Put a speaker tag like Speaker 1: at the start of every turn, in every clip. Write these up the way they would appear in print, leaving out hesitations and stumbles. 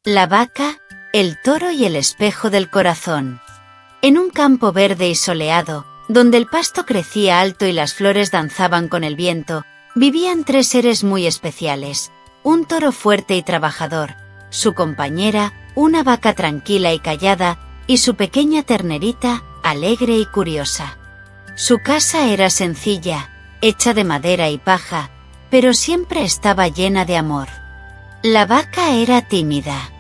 Speaker 1: La vaca, el toro y el espejo del corazón. En un campo verde y soleado, donde el pasto crecía alto y las flores danzaban con el viento, vivían tres seres muy especiales: un toro fuerte y trabajador, su compañera, una vaca tranquila y callada, y su pequeña ternerita, alegre y curiosa. Su casa era sencilla, hecha de madera y paja, pero siempre estaba llena de amor. La vaca era tímida.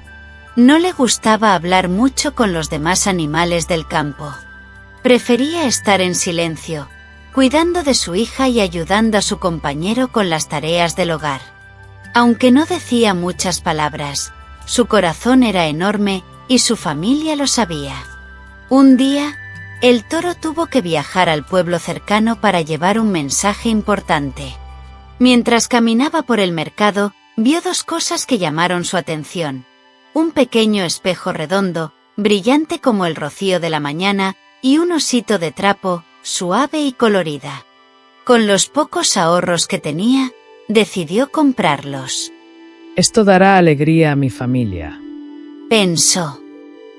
Speaker 1: No le gustaba hablar mucho con los demás animales del campo. Prefería estar en silencio, cuidando de su hija y ayudando a su compañero con las tareas del hogar. Aunque no decía muchas palabras, su corazón era enorme y su familia lo sabía. Un día, el toro tuvo que viajar al pueblo cercano para llevar un mensaje importante. Mientras caminaba por el mercado, vio dos cosas que llamaron su atención: un pequeño espejo redondo, brillante como el rocío de la mañana, y un osito de trapo, suave y colorida. Con los pocos ahorros que tenía, decidió comprarlos.
Speaker 2: Esto dará alegría a mi familia,
Speaker 1: pensó.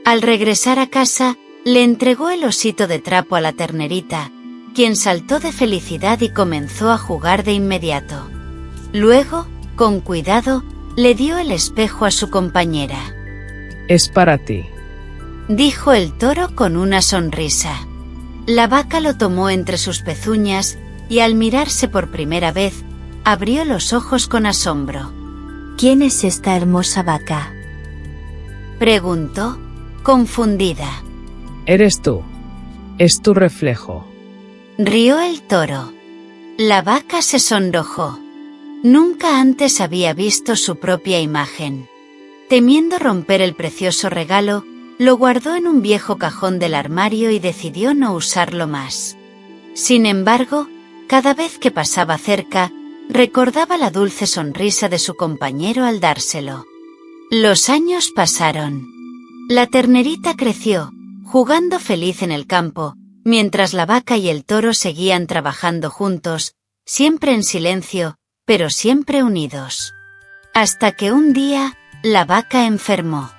Speaker 1: Al regresar a casa, le entregó el osito de trapo a la ternerita, quien saltó de felicidad y comenzó a jugar de inmediato. Luego, con cuidado, le dio el espejo a su compañera.
Speaker 2: es para ti.
Speaker 1: Dijo el toro con una sonrisa. La vaca lo tomó entre sus pezuñas y al mirarse por primera vez, abrió los ojos con asombro.
Speaker 3: ¿Quién es esta hermosa vaca?,
Speaker 1: preguntó, confundida.
Speaker 2: Eres tú. Es tu reflejo.
Speaker 1: Rió el toro. La vaca se sonrojó. Nunca antes había visto su propia imagen. Temiendo romper el precioso regalo, lo guardó en un viejo cajón del armario y decidió no usarlo más. Sin embargo, cada vez que pasaba cerca, recordaba la dulce sonrisa de su compañero al dárselo. Los años pasaron. La ternerita creció, jugando feliz en el campo, mientras la vaca y el toro seguían trabajando juntos, siempre en silencio, pero siempre unidos. Hasta que un día, la vaca enfermó.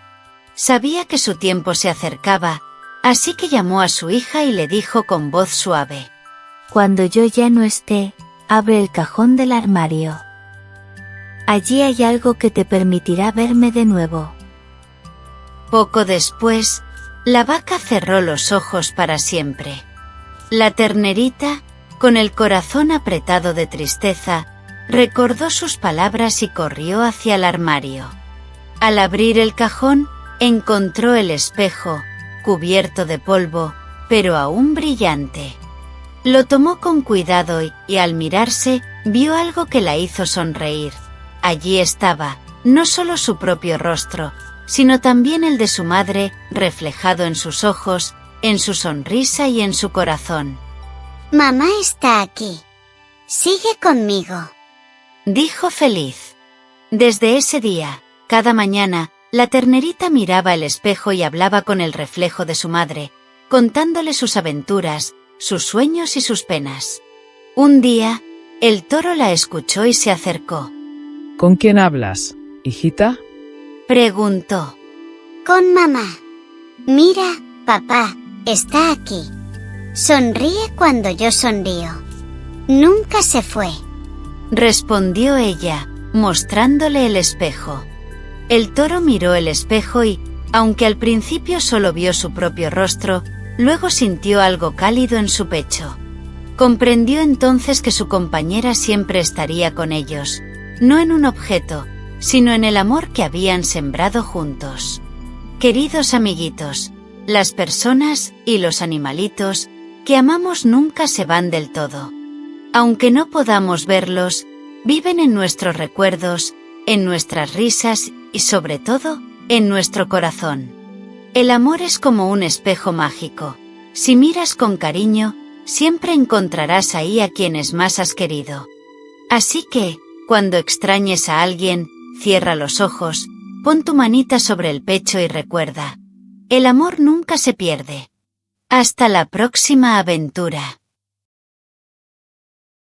Speaker 1: Sabía que su tiempo se acercaba, así que llamó a su hija y le dijo con voz suave:
Speaker 3: Cuando yo ya no esté, abre el cajón del armario. Allí hay algo que te permitirá verme de nuevo.
Speaker 1: Poco después, la vaca cerró los ojos para siempre. La ternerita, con el corazón apretado de tristeza, recordó sus palabras y corrió hacia el armario. Al abrir el cajón, encontró el espejo, cubierto de polvo, pero aún brillante. Lo tomó con cuidado y al mirarse, vio algo que la hizo sonreír. Allí estaba, no solo su propio rostro, sino también el de su madre, reflejado en sus ojos, en su sonrisa y en su corazón.
Speaker 4: Mamá está aquí. Sigue conmigo,
Speaker 1: dijo feliz. Desde ese día, cada mañana, la ternerita miraba el espejo y hablaba con el reflejo de su madre, contándole sus aventuras, sus sueños y sus penas. Un día, el toro la escuchó y se acercó.
Speaker 2: ¿Con quién hablas, hijita?
Speaker 1: Preguntó.
Speaker 4: Con mamá. Mira, papá, está aquí. Sonríe cuando yo sonrío. Nunca se fue,
Speaker 1: respondió ella, mostrándole el espejo. El toro miró el espejo y, aunque al principio solo vio su propio rostro, luego sintió algo cálido en su pecho. Comprendió entonces que su compañera siempre estaría con ellos, no en un objeto, sino en el amor que habían sembrado juntos. Queridos amiguitos, las personas y los animalitos que amamos nunca se van del todo. Aunque no podamos verlos, viven en nuestros recuerdos, en nuestras risas y sobre todo, en nuestro corazón. El amor es como un espejo mágico. Si miras con cariño, siempre encontrarás ahí a quienes más has querido. Así que, cuando extrañes a alguien, cierra los ojos, pon tu manita sobre el pecho y recuerda: el amor nunca se pierde. Hasta la próxima aventura.